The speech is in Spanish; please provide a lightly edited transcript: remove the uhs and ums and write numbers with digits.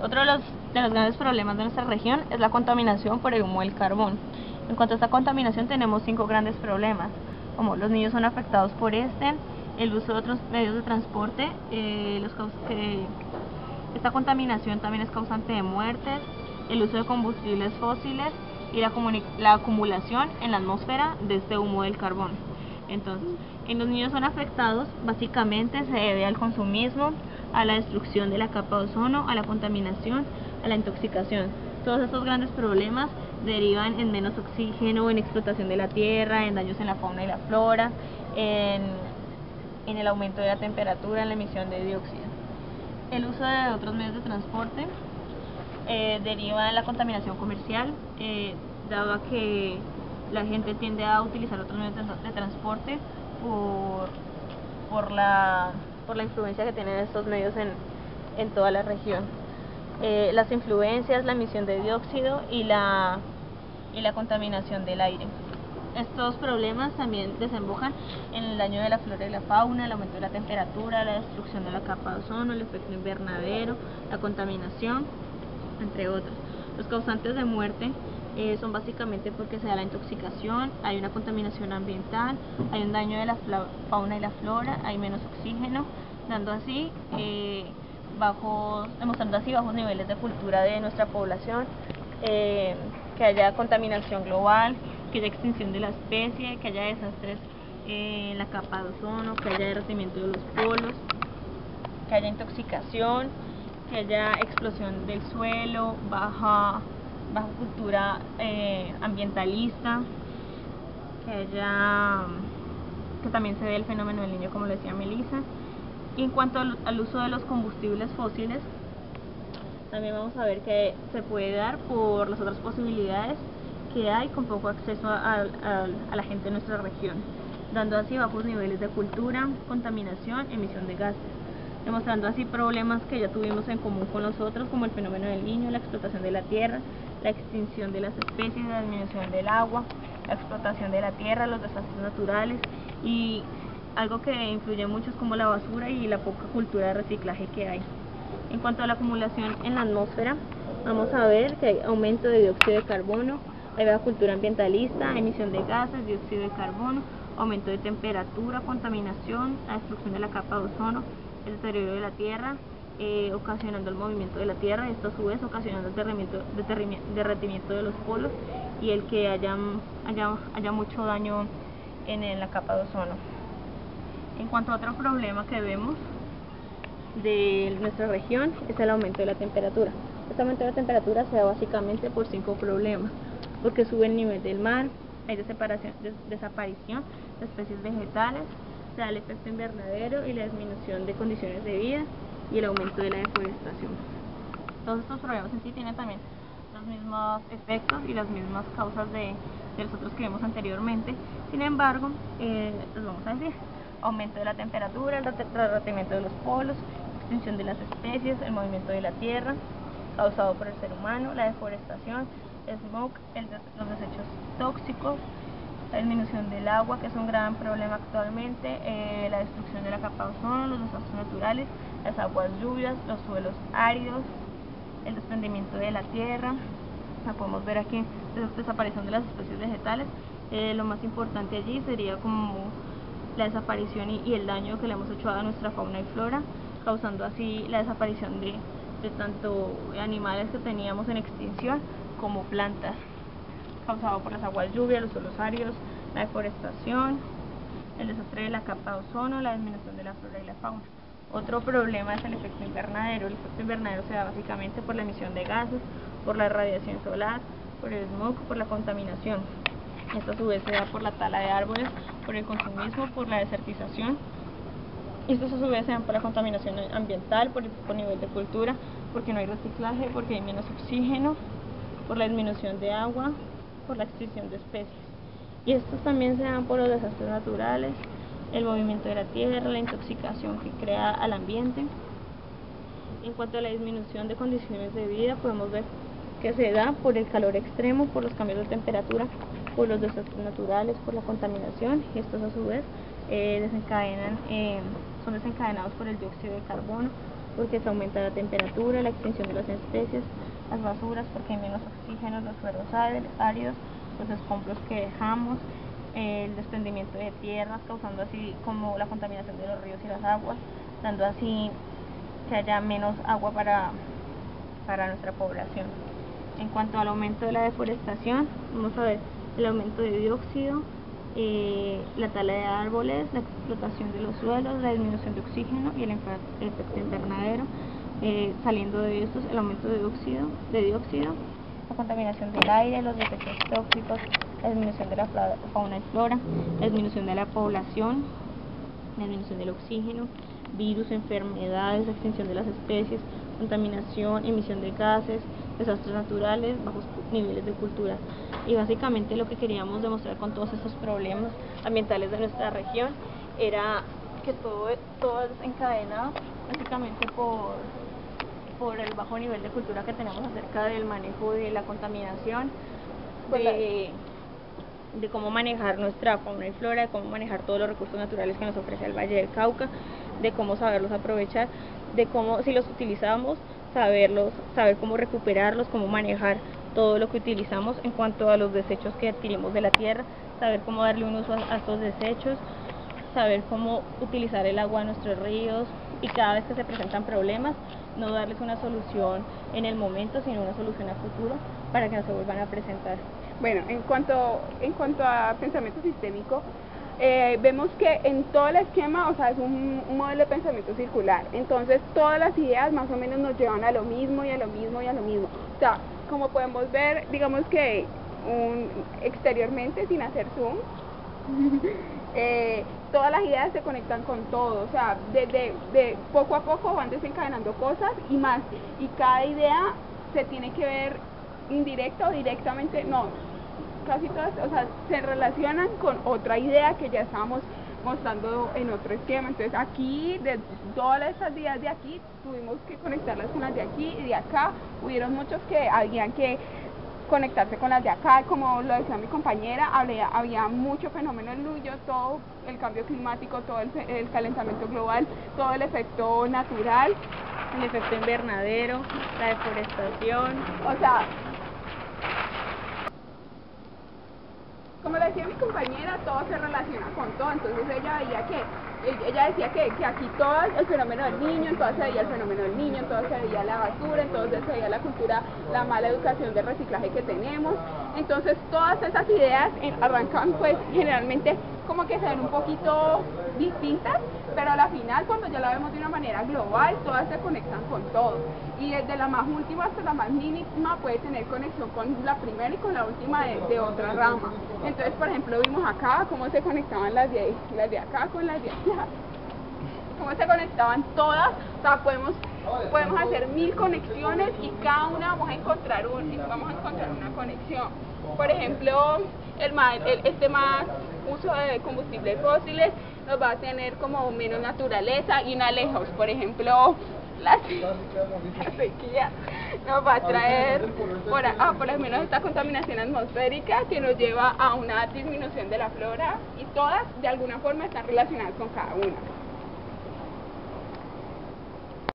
Otro de los grandes problemas de nuestra región es la contaminación por el humo del carbón. En cuanto a esta contaminación tenemos 5 grandes problemas, como los niños son afectados por el uso de otros medios de transporte, esta contaminación también es causante de muertes, el uso de combustibles fósiles y la acumulación en la atmósfera de este humo del carbón. Entonces, en los niños son afectados, básicamente se debe al consumismo, a la destrucción de la capa de ozono, a la contaminación, a la intoxicación. Todos estos grandes problemas derivan en menos oxígeno, en explotación de la tierra, en daños en la fauna y la flora, en el aumento de la temperatura, en la emisión de dióxido. El uso de otros medios de transporte deriva en la contaminación comercial, dado a que la gente tiende a utilizar otros medios de transporte por la influencia que tienen estos medios en toda la región. Las influencias, la emisión de dióxido y la contaminación del aire. Estos problemas también desembocan en el daño de la flora y la fauna, el aumento de la temperatura, la destrucción de la capa de ozono, el efecto invernadero, la contaminación, entre otros. Los causantes de muerte son básicamente porque se da la intoxicación, hay una contaminación ambiental, hay un daño de la fauna y la flora, hay menos oxígeno, demostrando así bajos niveles de cultura de nuestra población, que haya contaminación global, que haya extinción de la especie, que haya desastres en la capa de ozono, que haya derretimiento de los polos, que haya intoxicación, que haya explosión del suelo, baja cultura ambientalista, que también se ve el fenómeno del niño, como lo decía Melissa. Y en cuanto al uso de los combustibles fósiles, también vamos a ver que se puede dar por las otras posibilidades que hay con poco acceso a la gente de nuestra región, dando así bajos niveles de cultura, contaminación, emisión de gases, demostrando así problemas que ya tuvimos en común con nosotros, como el fenómeno del niño, la explotación de la tierra, la extinción de las especies, la disminución del agua, la explotación de la tierra, los desastres naturales, y algo que influye mucho es como la basura y la poca cultura de reciclaje que hay. En cuanto a la acumulación en la atmósfera, vamos a ver que hay aumento de dióxido de carbono, hay baja cultura ambientalista, emisión de gases, dióxido de carbono, aumento de temperatura, contaminación, la destrucción de la capa de ozono, el deterioro de la tierra, ocasionando el movimiento de la tierra, esto a su vez ocasionando el derretimiento de los polos y el que haya mucho daño en la capa de ozono. En cuanto a otro problema que vemos de nuestra región es el aumento de la temperatura. Este aumento de la temperatura se da básicamente por 5 problemas, porque sube el nivel del mar, hay desaparición de especies vegetales, se da el efecto invernadero y la disminución de condiciones de vida y el aumento de la deforestación. Todos estos problemas en sí tienen también los mismos efectos y las mismas causas de los otros que vimos anteriormente. Sin embargo, les vamos a decir: aumento de la temperatura, el derretimiento de los polos, extinción de las especies, el movimiento de la tierra causado por el ser humano, la deforestación, el smog, los desechos tóxicos, la disminución del agua, que es un gran problema actualmente, la destrucción de la capa de ozono, los desastres naturales, las aguas lluvias, los suelos áridos, el desprendimiento de la tierra. La podemos ver aquí, la desaparición de las especies vegetales. Lo más importante allí sería como la desaparición y el daño que le hemos hecho a nuestra fauna y flora, causando así la desaparición de tanto animales que teníamos en extinción como plantas, causado por las aguas lluvias, los suelos áridos, la deforestación, el desastre de la capa de ozono, la disminución de la flora y la fauna. Otro problema es el efecto invernadero. El efecto invernadero se da básicamente por la emisión de gases, por la radiación solar, por el smog, por la contaminación. Esto a su vez se da por la tala de árboles, por el consumismo, por la desertización. Estos a su vez se dan por la contaminación ambiental, por el poco nivel de cultura, porque no hay reciclaje, porque hay menos oxígeno, por la disminución de agua, por la extinción de especies. Y estos también se dan por los desastres naturales, el movimiento de la tierra, la intoxicación que crea al ambiente. En cuanto a la disminución de condiciones de vida, podemos ver que se da por el calor extremo, por los cambios de temperatura, por los desastres naturales, por la contaminación, y estos a su vez son desencadenados por el dióxido de carbono, porque se aumenta la temperatura, la extinción de las especies, las basuras porque hay menos oxígeno, los suelos áridos, los escombros que dejamos, el desprendimiento de tierras, causando así como la contaminación de los ríos y las aguas, dando así que haya menos agua para nuestra población. En cuanto al aumento de la deforestación, vamos a ver el aumento de dióxido, la tala de árboles, la explotación de los suelos, la disminución de oxígeno y el efecto invernadero. Saliendo de estos, el aumento de dióxido, la contaminación del aire, los desechos tóxicos, la disminución de la fauna y flora, la disminución de la población, la disminución del oxígeno, virus, enfermedades, extinción de las especies, contaminación, emisión de gases, desastres naturales, bajos niveles de cultura. Y básicamente lo que queríamos demostrar con todos estos problemas ambientales de nuestra región era que todo es encadenado básicamente por el bajo nivel de cultura que tenemos acerca del manejo de la contaminación, de cómo manejar nuestra fauna y flora, de cómo manejar todos los recursos naturales que nos ofrece el Valle del Cauca, de cómo saberlos aprovechar, de cómo, si los utilizamos, saber cómo recuperarlos, cómo manejar todo lo que utilizamos en cuanto a los desechos que adquirimos de la tierra, saber cómo darle un uso a estos desechos, saber cómo utilizar el agua de nuestros ríos y cada vez que se presentan problemas, no darles una solución en el momento, sino una solución a futuro para que no se vuelvan a presentar. Bueno, en cuanto a pensamiento sistémico, vemos que en todo el esquema, o sea, es un modelo de pensamiento circular. Entonces, todas las ideas más o menos nos llevan a lo mismo y a lo mismo y a lo mismo. O sea, como podemos ver, digamos que exteriormente, sin hacer zoom, todas las ideas se conectan con todo, o sea, de poco a poco van desencadenando cosas y más, y cada idea se tiene que ver indirecta o directamente, no, casi todas, o sea, se relacionan con otra idea que ya estábamos mostrando en otro esquema. Entonces aquí, de todas estas ideas de aquí, tuvimos que conectarlas con las de aquí y de acá. Hubieron muchos que habían que conectarse con las de acá, como lo decía mi compañera, había mucho fenómeno en Luyo, todo el cambio climático, todo el calentamiento global, todo el efecto natural, el efecto invernadero, la deforestación, o sea, como le decía mi compañera, todo se relaciona con todo. Entonces ella decía que aquí todo el fenómeno del niño, en todo se veía el fenómeno del niño, en todo se veía la basura, entonces se veía la cultura, la mala educación de reciclaje que tenemos. Entonces todas esas ideas arrancan pues generalmente como que se ven un poquito distintas, pero a la final cuando ya la vemos de una manera global, todas se conectan con todo. Y desde la más última hasta la más mínima puede tener conexión con la primera y con la última de otra rama. Entonces, por ejemplo, vimos acá cómo se conectaban las de acá con las de allá. Cómo se conectaban todas, o sea, podemos hacer 1000 conexiones y cada una vamos a encontrar una conexión. Por ejemplo, este más uso de combustibles fósiles nos va a tener como menos naturaleza y una lejos, por ejemplo, la sequía nos va a traer por lo menos esta contaminación atmosférica que nos lleva a una disminución de la flora, y todas de alguna forma están relacionadas con cada una.